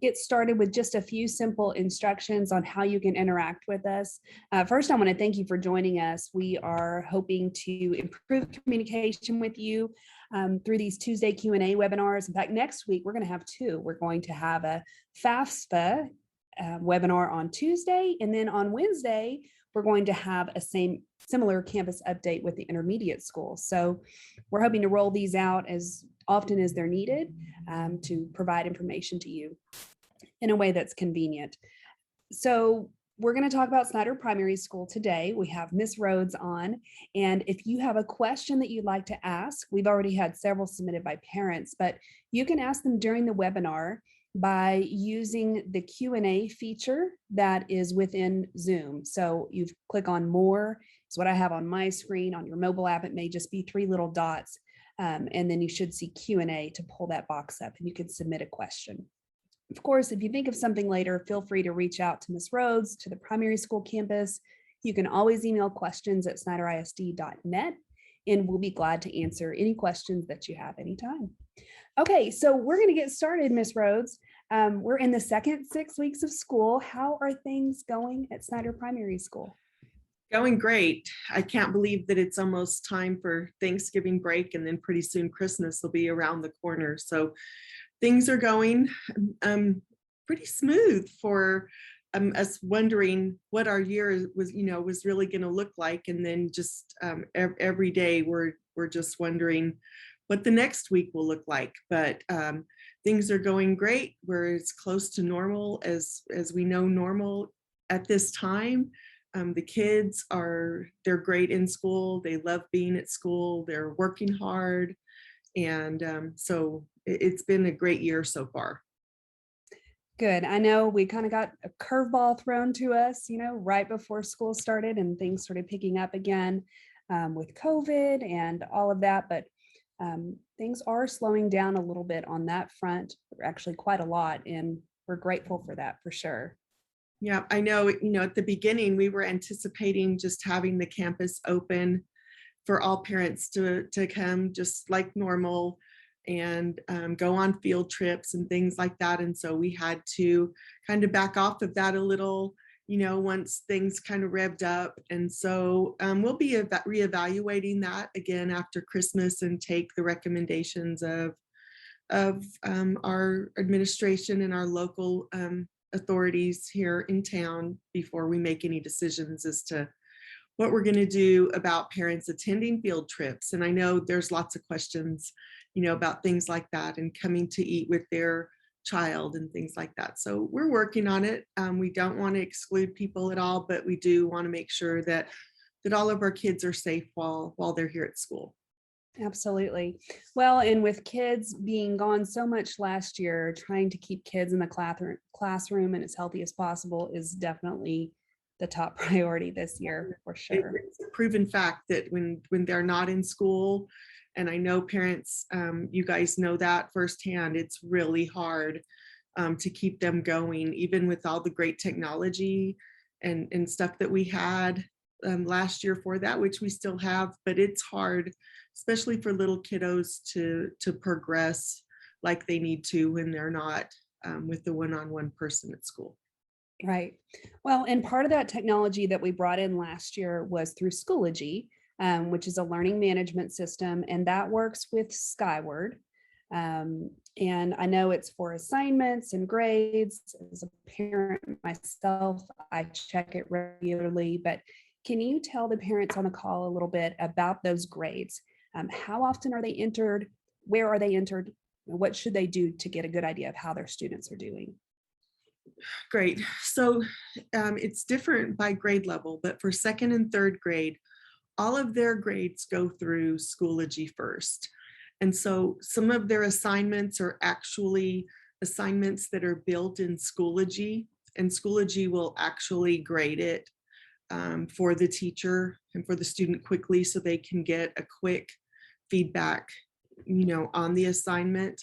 get started with just a few simple instructions on how you can interact with us. First, I want to thank you for joining us. We are hoping to improve communication with you through these Tuesday Q&A webinars. In fact, next week, we're going to have two. We're going to have a FAFSA webinar on Tuesday, and then on Wednesday, we're going to have a similar campus update with the intermediate school. So we're hoping to roll these out as often as they're needed to provide information to you in a way that's convenient. So we're going to talk about Snyder Primary School today. We have Miss Rhodes on, and if you have a question that you'd like to ask, we've already had several submitted by parents, but you can ask them during the webinar by using the Q&A feature that is within Zoom. So you click on more, is what I have on my screen. On your mobile app, it may just be 3 little dots, and then you should see Q&A to pull that box up, and you can submit a question. Of course, if you think of something later, feel free to reach out to Ms. Rhodes, to the primary school campus. You can always email questions at snyderisd.net, and we'll be glad to answer any questions that you have anytime. Okay, so we're going to get started, Ms. Rhodes. We're in the second 6 weeks of school. How are things going at Snyder Primary School? Going great. I can't believe that it's almost time for Thanksgiving break, and then pretty soon Christmas will be around the corner. So things are going pretty smooth for us wondering what our year was really going to look like, and then just every day we're just wondering what the next week will look like. But things are going great. We're as close to normal as we know normal at this time. The kids they're great in school. They love being at school. They're working hard. And so it's been a great year so far. Good. I know we kind of got a curveball thrown to us, right before school started, and things started picking up again with COVID and all of that. But things are slowing down a little bit on that front, actually quite a lot. And we're grateful for that for sure. Yeah, I know, at the beginning, we were anticipating just having the campus open for all parents to come just like normal and go on field trips and things like that. And so we had to kind of back off of that a little, once things kind of revved up. And so we'll be reevaluating that again after Christmas and take the recommendations of our administration and our local authorities here in town before we make any decisions as to what we're going to do about parents attending field trips. And I know there's lots of questions, about things like that and coming to eat with their child and things like that. So we're working on it. We don't want to exclude people at all, but we do want to make sure that all of our kids are safe while they're here at school. Absolutely. Well, and with kids being gone so much last year, trying to keep kids in the classroom and as healthy as possible is definitely the top priority this year, for sure. It's a proven fact that when they're not in school, and I know parents, you guys know that firsthand, it's really hard to keep them going, even with all the great technology and stuff that we had last year for that, which we still have, but it's hard, especially for little kiddos to progress like they need to when they're not with the one-on-one person at school. Right. Well, and part of that technology that we brought in last year was through Schoology, which is a learning management system, and that works with Skyward. And I know it's for assignments and grades. As a parent myself, I check it regularly, but can you tell the parents on the call a little bit about those grades? How often are they entered? Where are they entered? What should they do to get a good idea of how their students are doing? Great. So it's different by grade level, but for second and third grade, all of their grades go through Schoology first. And so some of their assignments are actually assignments that are built in Schoology, and Schoology will actually grade it for the teacher and for the student quickly so they can get a quick feedback, on the assignment.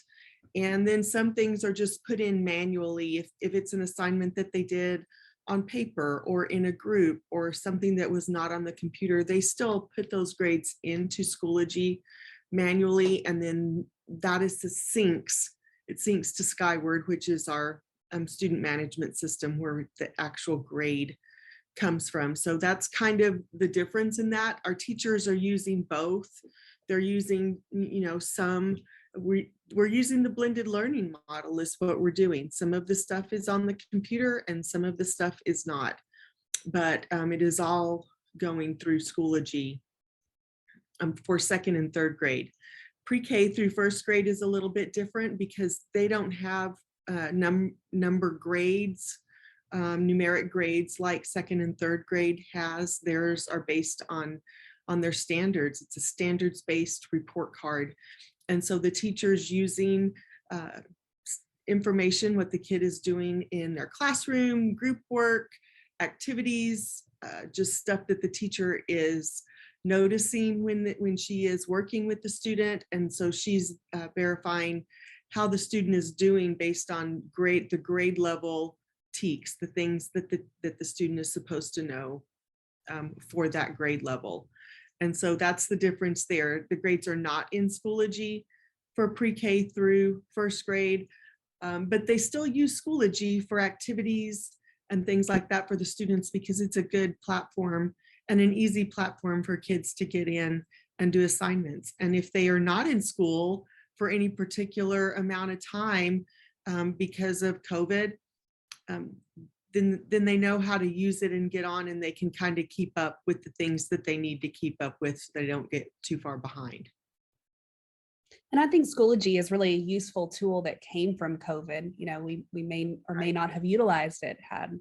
And then some things are just put in manually if it's an assignment that they did on paper or in a group or something that was not on the computer, they still put those grades into Schoology manually, and then that is it syncs to Skyward, which is our student management system where the actual grade comes from. So that's kind of the difference in that. Our teachers are using both. They're using, we're using the blended learning model is what we're doing. Some of the stuff is on the computer and some of the stuff is not, but it is all going through Schoology for second and third grade. Pre-K through first grade is a little bit different because they don't have number grades, numeric grades like second and third grade has. Theirs are based on their standards. It's a standards-based report card. And so the teacher's using information, what the kid is doing in their classroom, group work, activities, just stuff that the teacher is noticing when she is working with the student. And so she's verifying how the student is doing based on the grade level TEKS, the things that the student is supposed to know for that grade level. And so that's the difference there. The grades are not in Schoology for pre-K through first grade, but they still use Schoology for activities and things like that for the students because it's a good platform and an easy platform for kids to get in and do assignments. And if they are not in school for any particular amount of time because of COVID, then they know how to use it and get on, and they can kind of keep up with the things that they need to keep up with so they don't get too far behind. And I think Schoology is really a useful tool that came from COVID. We may or may not have utilized it had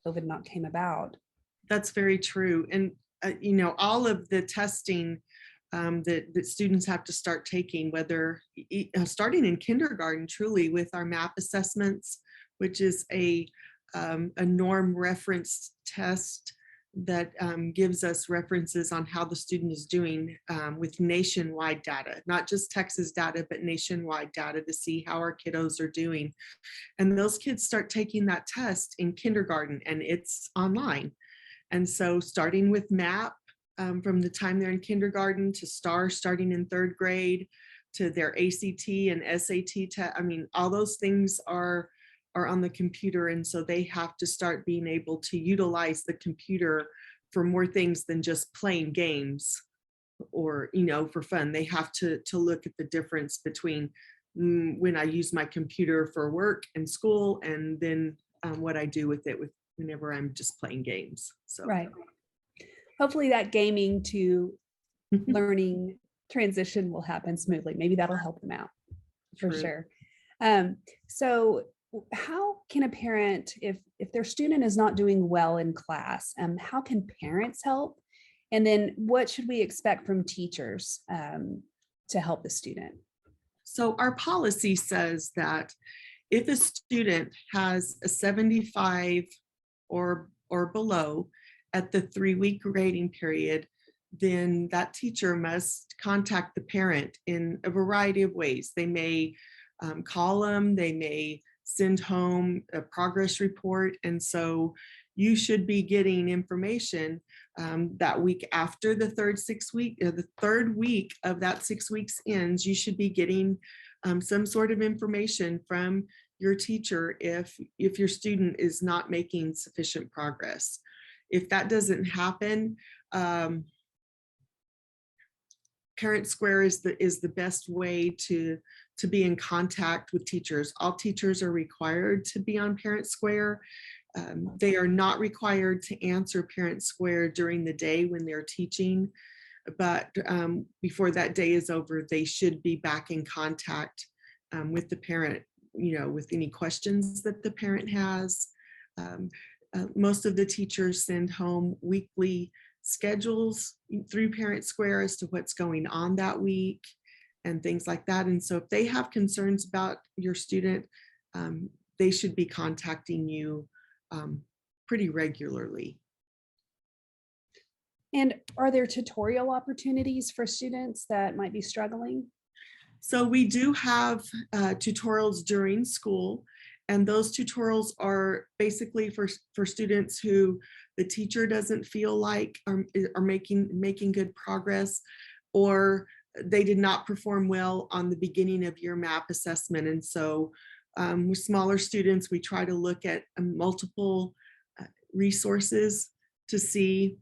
COVID not came about. That's very true. And, all of the testing that students have to start taking, whether starting in kindergarten, truly with our MAP assessments, which is a norm reference test that gives us references on how the student is doing with nationwide data, not just Texas data, but nationwide data to see how our kiddos are doing. And those kids start taking that test in kindergarten and it's online. And so starting with MAP from the time they're in kindergarten to STAR starting in third grade to their ACT and SAT test, all those things are on the computer. And so they have to start being able to utilize the computer for more things than just playing games or, for fun. They have to look at the difference between when I use my computer for work and school and then what I do with it whenever I'm just playing games. So right. Hopefully that gaming to learning transition will happen smoothly. Maybe that'll help them out for sure. So how can a parent, if their student is not doing well in class, how can parents help? And then what should we expect from teachers to help the student? So our policy says that if a student has a 75 or below at the 3-week grading period, then that teacher must contact the parent in a variety of ways. They may call them, they may send home a progress report. And so you should be getting information that week after the third week of that 6 weeks ends. You should be getting some sort of information from your teacher if your student is not making sufficient progress. If that doesn't happen, Parent Square is the best way to be in contact with teachers. All teachers are required to be on Parent Square. They are not required to answer Parent Square during the day when they're teaching, but before that day is over, they should be back in contact with the parent, with any questions that the parent has. Most of the teachers send home weekly schedules through Parent Square as to what's going on that week and things like that. And so if they have concerns about your student, they should be contacting you pretty regularly. And are there tutorial opportunities for students that might be struggling? So we do have tutorials during school, and those tutorials are basically for students who the teacher doesn't feel like are making good progress, or they did not perform well on the beginning of your MAP assessment. And so With smaller students, we try to look at multiple resources to see,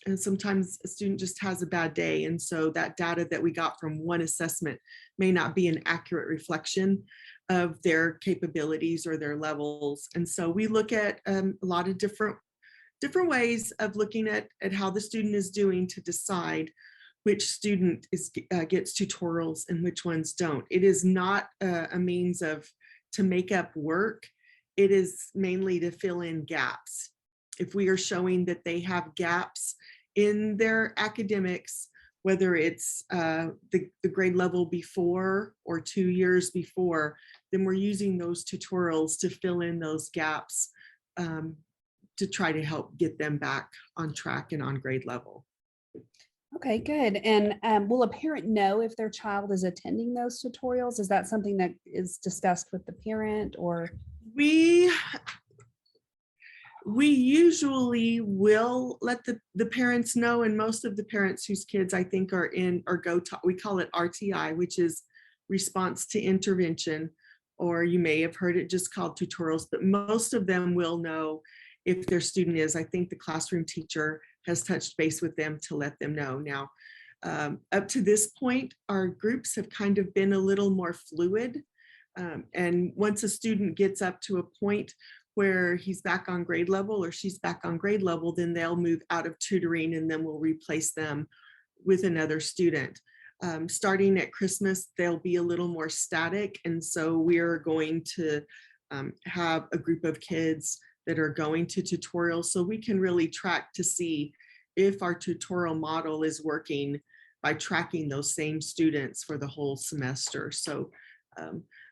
and sometimes a student just has a bad day. And so that data that we got from one assessment may not be an accurate reflection of their capabilities or their levels. And so we look at a lot of different ways of looking at how the student is doing to decide which student gets tutorials and which ones don't. It is not a means to make up work. It is mainly to fill in gaps. If we are showing that they have gaps in their academics, whether it's the grade level before or 2 years before, then we're using those tutorials to fill in those gaps, to try to help get them back on track and on grade level. Okay, good. And will a parent know if their child is attending those tutorials? Is that something that is discussed with the parent, or? We usually will let the parents know, and most of the parents whose kids I think are in or we call it RTI, which is response to intervention, or you may have heard it just called tutorials, but most of them will know if their student is. I think the classroom teacher has touched base with them to let them know. Now, up to this point, our groups have kind of been a little more fluid. And once a student gets up to a point where he's back on grade level or she's back on grade level, then they'll move out of tutoring and then we'll replace them with another student. Starting at Christmas, they'll be a little more static. And so we're going to have a group of kids that are going to tutorials so we can really track to see if our tutorial model is working by tracking those same students for the whole semester. So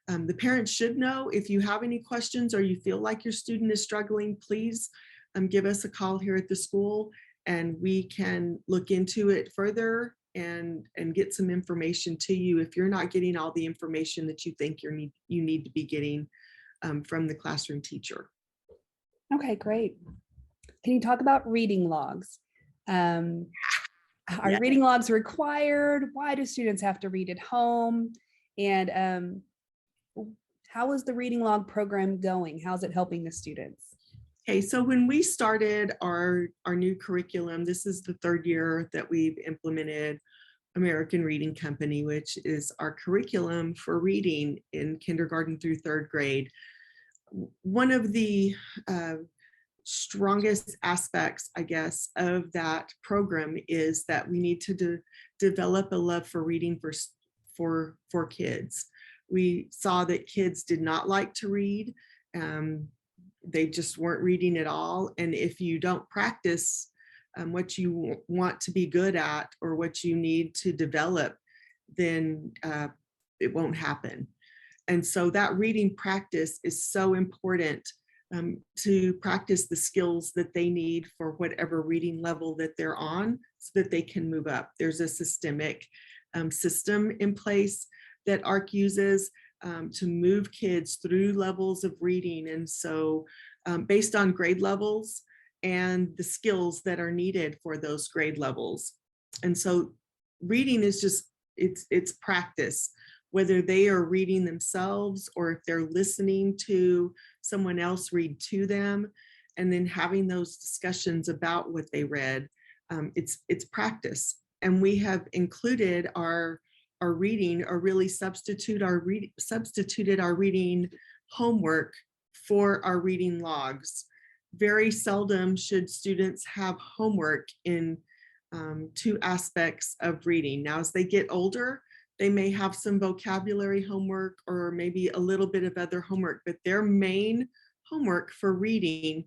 the parents should know. If you have any questions or you feel like your student is struggling, please give us a call here at the school and we can look into it further and get some information to you if you're not getting all the information that you think you need to be getting from the classroom teacher. Okay, great. Can you talk about reading logs? Are reading logs required? Why do students have to read at home? And how is the reading log program going? How's it helping the students? Okay, so when we started our new curriculum, this is the 3rd year that we've implemented American Reading Company, which is our curriculum for reading in kindergarten through 3rd grade. One of the strongest aspects, I guess, of that program is that we need to develop a love for reading for kids. We saw that kids did not like to read. They just weren't reading at all. And if you don't practice what you want to be good at or what you need to develop, then it won't happen. And so that reading practice is so important to practice the skills that they need for whatever reading level that they're on so that they can move up. There's a systemic system in place that ARC uses to move kids through levels of reading. And so based on grade levels and the skills that are needed for those grade levels. And so reading is just, it's practice, whether they are reading themselves or if they're listening to someone else read to them and then having those discussions about what they read. It's practice. And we have included our reading, or really substituted our reading homework for our reading logs. Very seldom should students have homework in 2 aspects of reading. Now, as they get older, they may have some vocabulary homework or maybe a little bit of other homework, but their main homework for reading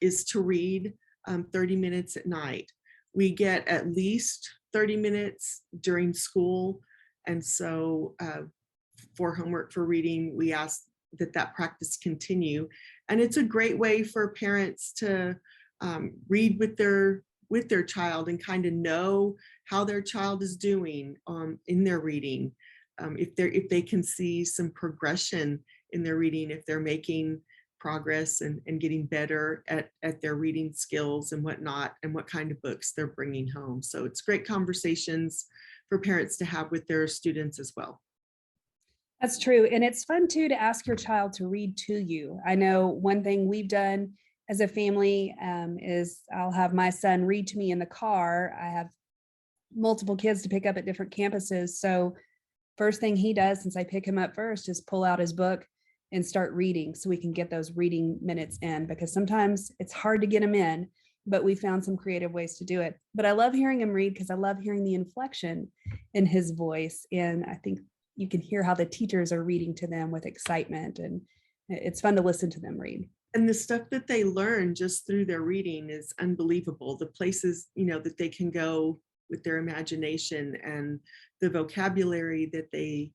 is to read 30 minutes at night. We get at least 30 minutes during school. And so for homework for reading, we ask that practice continue. And it's a great way for parents to read with their child and kind of know how their child is doing in their reading. If they can see some progression in their reading, if they're making progress and getting better at their reading skills and whatnot, and what kind of books they're bringing home. So it's great conversations for parents to have with their students as well. That's true. And it's fun too to ask your child to read to you. I know one thing we've done as a family is I'll have my son read to me in the car. I have multiple kids to pick up at different campuses. So first thing he does, since I pick him up first, is pull out his book and start reading so we can get those reading minutes in, because sometimes it's hard to get them in, but we found some creative ways to do it. But I love hearing him read because I love hearing the inflection in his voice. And I think you can hear how the teachers are reading to them with excitement, and it's fun to listen to them read. And the stuff that they learn just through their reading is unbelievable. The places, that they can go with their imagination, and the vocabulary that they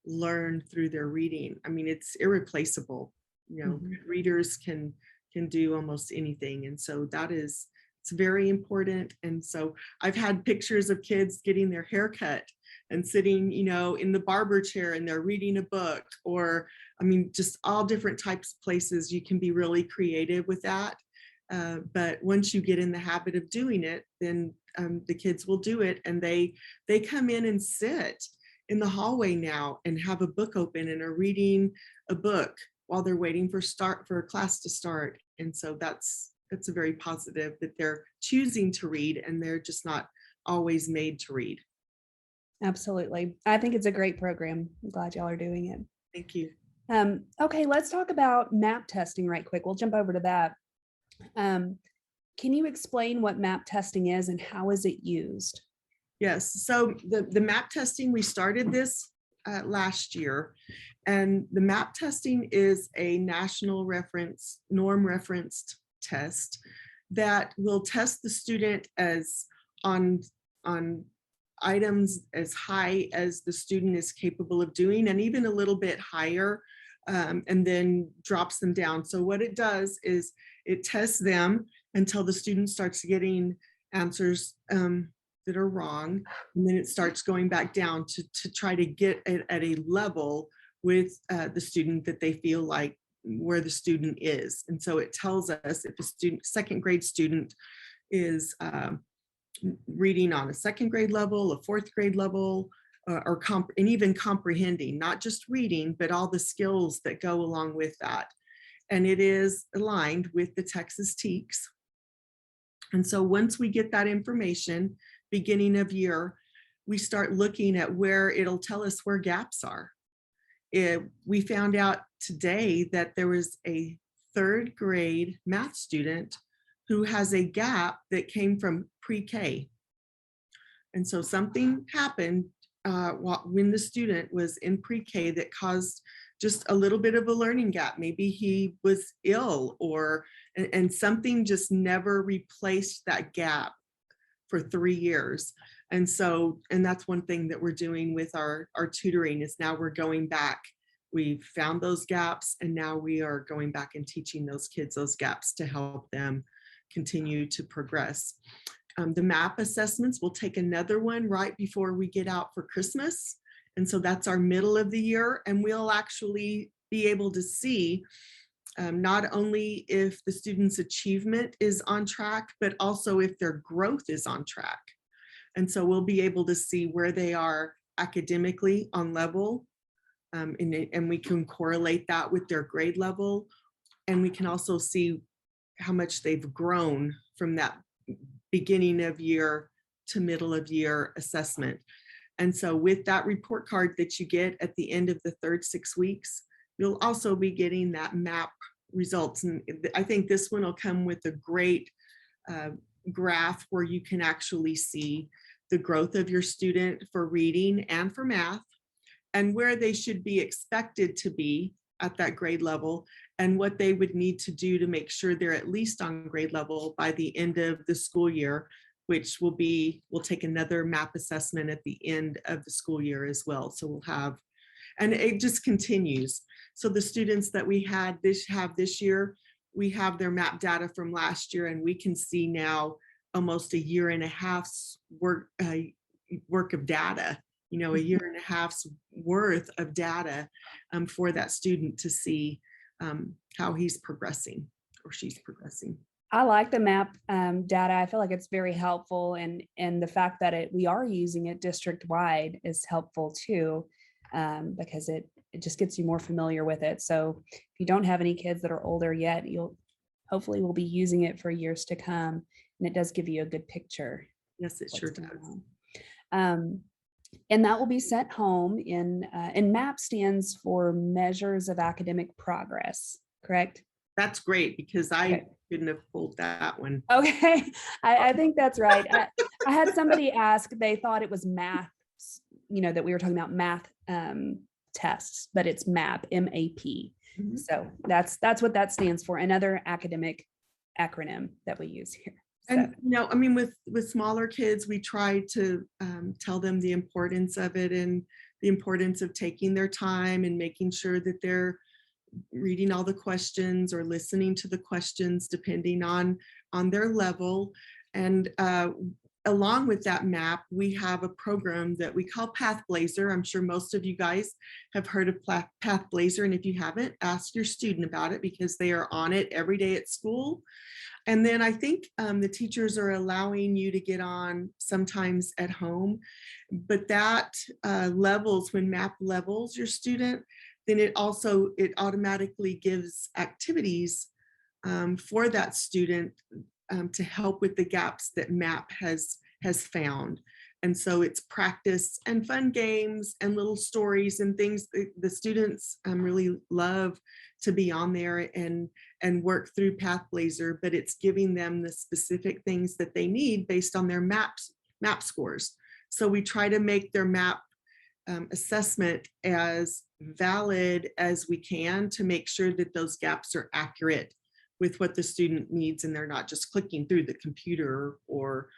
learn through their reading. I mean, it's irreplaceable. Readers can do almost anything. And so it's very important. And so I've had pictures of kids getting their hair cut and sitting, in the barber chair, and they're reading a book, or, just all different types of places. You can be really creative with that. But once you get in the habit of doing it, then the kids will do it. And they come in and sit in the hallway now and have a book open and are reading a book while they're waiting for a class to start. And so that's a very positive, that they're choosing to read and they're just not always made to read. Absolutely. I think it's a great program. I'm glad y'all are doing it. Thank you. Okay, let's talk about MAP testing right quick. We'll jump over to that. Can you explain what MAP testing is and how is it used? Yes, so the MAP testing, we started this last year, and the MAP testing is a national reference, norm referenced test that will test the student as on items as high as the student is capable of doing, and even a little bit higher, and then drops them down. So what it does is it tests them until the student starts getting answers that are wrong, and then it starts going back down to try to get it at a level with the student that they feel like where the student is. And so it tells us if a second grade student is reading on a second grade level, a fourth grade level, and even comprehending, not just reading, but all the skills that go along with that. And it is aligned with the Texas TEKS. And so once we get that information, beginning of year, we start looking at where it'll tell us where gaps are. We found out today that there was a third grade math student who has a gap that came from pre-K. And so something happened when the student was in pre-K that caused just a little bit of a learning gap. Maybe he was ill, and something just never replaced that gap for 3 years. And that's one thing that we're doing with our tutoring, is now we're going back. We found those gaps, and now we are going back and teaching those kids those gaps to help them continue to progress. The MAP assessments, will take another one right before we get out for Christmas. And so that's our middle of the year, and we'll actually be able to see not only if the student's achievement is on track, but also if their growth is on track. And so we'll be able to see where they are academically on level, and we can correlate that with their grade level. And we can also see how much they've grown from that beginning of year to middle of year assessment. And so with that report card that you get at the end of the third 6 weeks, you'll also be getting that MAP results. And I think this one will come with a great graph where you can actually see the growth of your student for reading and for math, and where they should be expected to be at that grade level, and what they would need to do to make sure they're at least on grade level by the end of the school year, which we'll take another MAP assessment at the end of the school year as well. So we'll have, and it just continues. So the students that we have this year, we have their MAP data from last year, and we can see now almost a year and a half's work of data, a year and a half's worth of data for that student to see how he's progressing or she's progressing. I like the MAP data. I feel like it's very helpful, and the fact that we are using it district wide is helpful too. because it just gets you more familiar with it. So if you don't have any kids that are older yet, you'll hopefully will be using it for years to come. And it does give you a good picture. Yes, it sure does. And that will be sent home and MAP stands for Measures of Academic Progress, correct? That's great because I Okay. couldn't have pulled that one. Okay, I think that's right. I had somebody ask, they thought it was math, that we were talking about math tests, but it's MAP, M-A-P. Mhm. So that's what that stands for, another academic acronym that we use here. And I mean, with smaller kids, we try to tell them the importance of it and the importance of taking their time and making sure that they're reading all the questions or listening to the questions depending on their level. And along with that MAP, we have a program that we call Path Blazer. I'm sure most of you guys have heard of Path Blazer, and if you haven't, ask your student about it because they are on it every day at school. And then I think the teachers are allowing you to get on sometimes at home, but that levels, when MAP levels your student, then it automatically gives activities for that student to help with the gaps that MAP has found. And so it's practice and fun games and little stories and things the students really love to be on there and work through Path Blazer, but it's giving them the specific things that they need based on their MAP scores. So we try to make their MAP assessment as valid as we can to make sure that those gaps are accurate with what the student needs and they're not just clicking through the computer or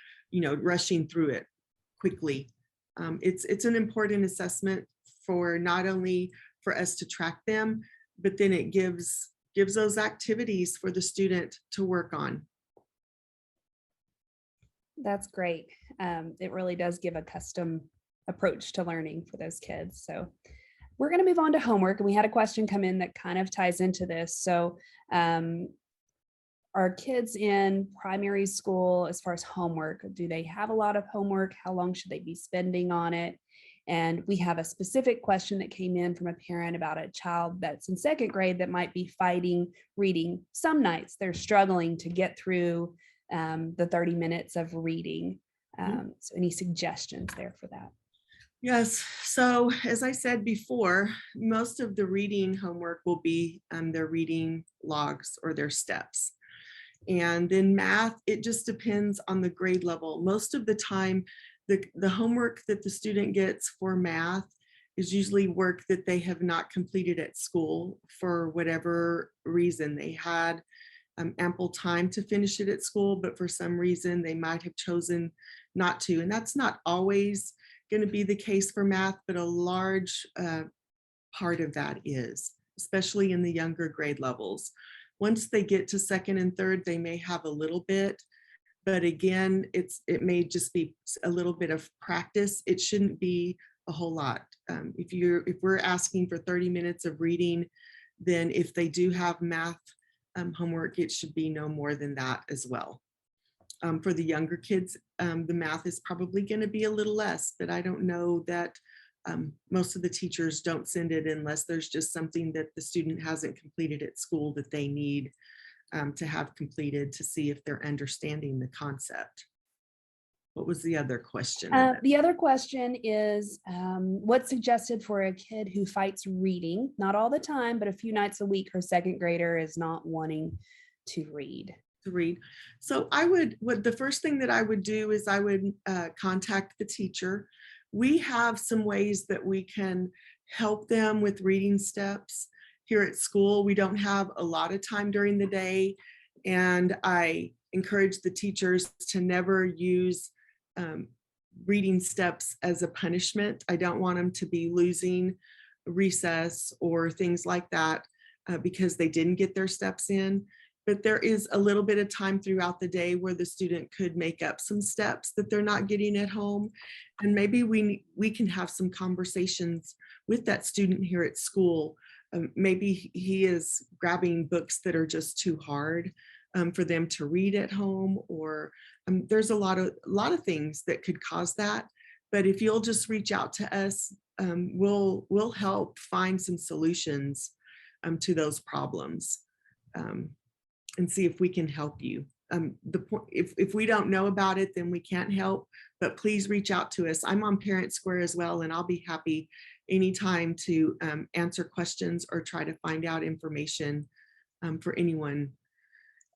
rushing through it quickly. It's an important assessment for not only for us to track them, but then it gives those activities for the student to work on. That's great. It really does give a custom approach to learning for those kids. So we're going to move on to homework. And we had a question come in that kind of ties into this. So are kids in primary school, as far as homework, do they have a lot of homework? How long should they be spending on it? And we have a specific question that came in from a parent about a child that's in second grade that might be fighting reading. Some nights they're struggling to get through the 30 minutes of reading. So any suggestions there for that? Yes. So as I said before, most of the reading homework will be their reading logs or their steps. And then math, it just depends on the grade level. Most of the time, the homework that the student gets for math is usually work that they have not completed at school for whatever reason. They had ample time to finish it at school, but for some reason they might have chosen not to. And that's not always going to be the case for math, but a large part of that is, especially in the younger grade levels. Once they get to second and third, they may have a little bit, but again, it may just be a little bit of practice. It shouldn't be a whole lot. If we're asking for 30 minutes of reading, then if they do have math homework, it should be no more than that as well. For the younger kids, the math is probably going to be a little less, but I don't know that most of the teachers don't send it unless there's just something that the student hasn't completed at school that they need to have completed to see if they're understanding the concept. What was the other question? The other question is what's suggested for a kid who fights reading, not all the time, but a few nights a week, her second grader is not wanting to read. So the first thing that I would do is I would contact the teacher. We have some ways that we can help them with reading steps here at school. We don't have a lot of time during the day, and I encourage the teachers to never use reading steps as a punishment. I don't want them to be losing recess or things like that because they didn't get their steps in. But there is a little bit of time throughout the day where the student could make up some steps that they're not getting at home. And maybe we can have some conversations with that student here at school. Maybe he is grabbing books that are just too hard for them to read at home, or there's a lot of things that could cause that. But if you'll just reach out to us, we'll help find some solutions to those problems, and see if we can help you. If we don't know about it, then we can't help, but please reach out to us. I'm on Parent Square as well, and I'll be happy anytime to answer questions or try to find out information for anyone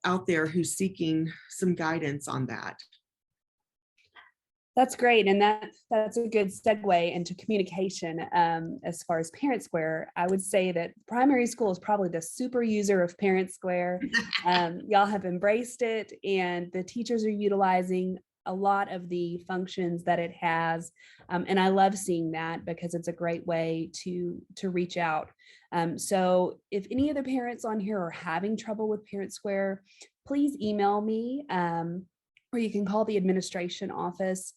out there who's seeking some guidance on that. That's great. And that's a good segue into communication. As far as Parent Square, I would say that primary school is probably the super user of Parent Square. Y'all have embraced it, and the teachers are utilizing a lot of the functions that it has. And I love seeing that because it's a great way to reach out. So if any of the parents on here are having trouble with Parent Square, please email me, or you can call the administration office.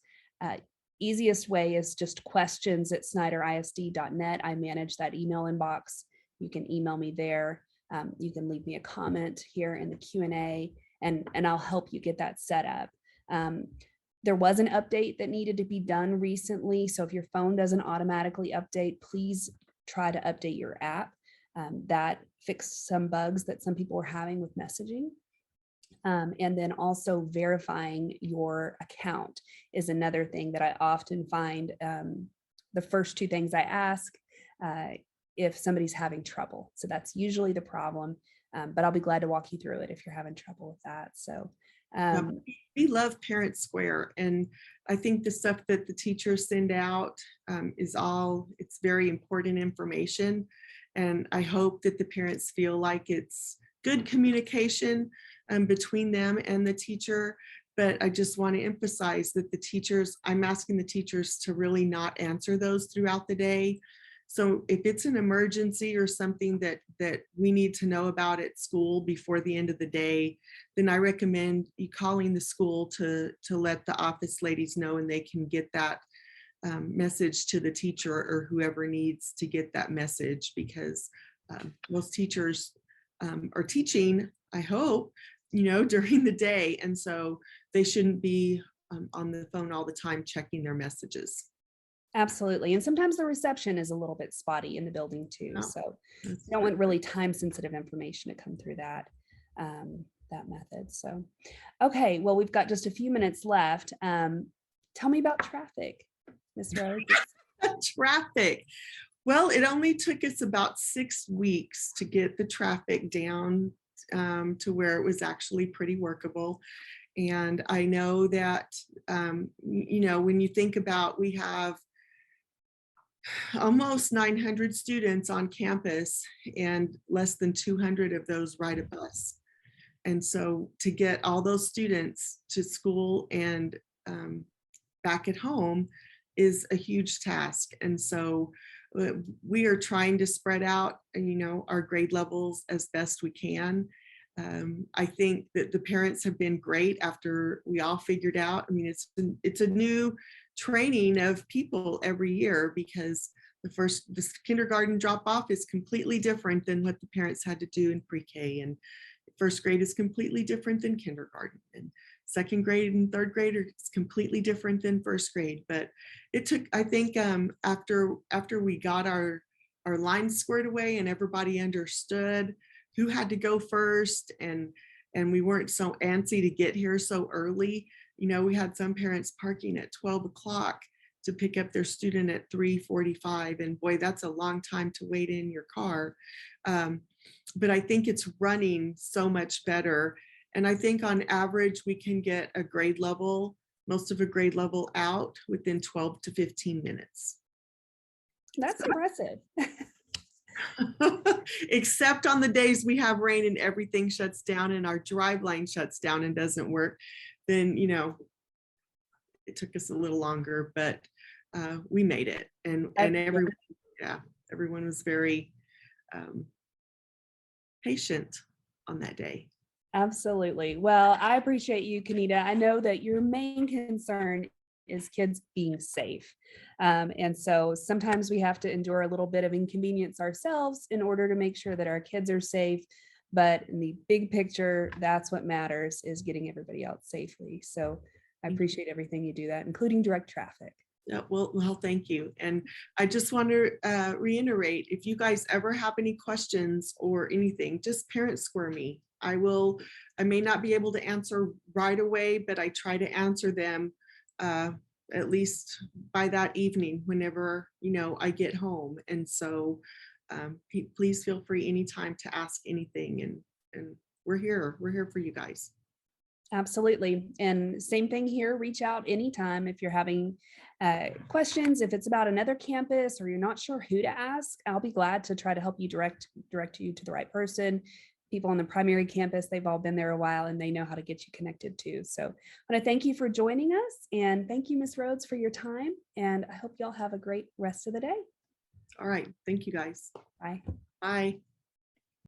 Easiest way is just questions@snyderisd.net. I manage that email inbox. You can email me there. You can leave me a comment here in the Q&A, and I'll help you get that set up. There was an update that needed to be done recently. So if your phone doesn't automatically update, please try to update your app. That fixed some bugs that some people were having with messaging. And then also verifying your account is another thing that I often find. The first two things I ask if somebody's having trouble. So that's usually the problem, but I'll be glad to walk you through it if you're having trouble with that. So we love Parent Square, and I think the stuff that the teachers send out it's very important information. And I hope that the parents feel like it's good communication between them and the teacher. But I just want to emphasize that I'm asking the teachers to really not answer those throughout the day. So if it's an emergency or something that we need to know about at school before the end of the day, then I recommend you calling the school to let the office ladies know, and they can get that message to the teacher or whoever needs to get that message, because most teachers are teaching, I hope, during the day. And so they shouldn't be on the phone all the time checking their messages. Absolutely. And sometimes the reception is a little bit spotty in the building too. Oh, So you don't want really time sensitive information to come through that method. So, okay, well, we've got just a few minutes left. Tell me about traffic, Ms. Rhodes. Traffic. Well, it only took us about 6 weeks to get the traffic down to where it was actually pretty workable. And I know that, when you think about, we have almost 900 students on campus, and less than 200 of those ride a bus. And so to get all those students to school and back at home is a huge task. And so we are trying to spread out, our grade levels as best we can. I think that the parents have been great after we all figured out. I mean, it's a new training of people every year, because the kindergarten drop off is completely different than what the parents had to do in pre-K, and first grade is completely different than kindergarten, and second grade and third grade is completely different than first grade. But it took, I think, after we got our lines squared away and everybody understood who had to go first, and we weren't so antsy to get here so early. We had some parents parking at 12 o'clock to pick up their student at 3:45, and boy, that's a long time to wait in your car. But I think it's running so much better. And I think on average, we can get most of a grade level out within 12 to 15 minutes. That's impressive. Except on the days we have rain and everything shuts down and our drive line shuts down and doesn't work, then, it took us a little longer, but we made it. And everyone was very patient on that day. Absolutely. Well, I appreciate you, Kenita. I know that your main concern is kids being safe. And so sometimes we have to endure a little bit of inconvenience ourselves in order to make sure that our kids are safe. But in the big picture, that's what matters, is getting everybody out safely. So I appreciate everything you do that, including direct traffic. Yeah, well, thank you. And I just want to reiterate, if you guys ever have any questions or anything, just parent square me. I may not be able to answer right away, but I try to answer them at least by that evening whenever, I get home. And so please feel free anytime to ask anything. And we're here for you guys. Absolutely. And same thing here, reach out anytime if you're having questions, if it's about another campus or you're not sure who to ask, I'll be glad to try to help you direct you to the right person. People on the primary campus, they've all been there a while and they know how to get you connected too. So I want to thank you for joining us, and thank you, Ms. Rhodes, for your time. And I hope y'all have a great rest of the day. All right. Thank you guys. Bye. Bye.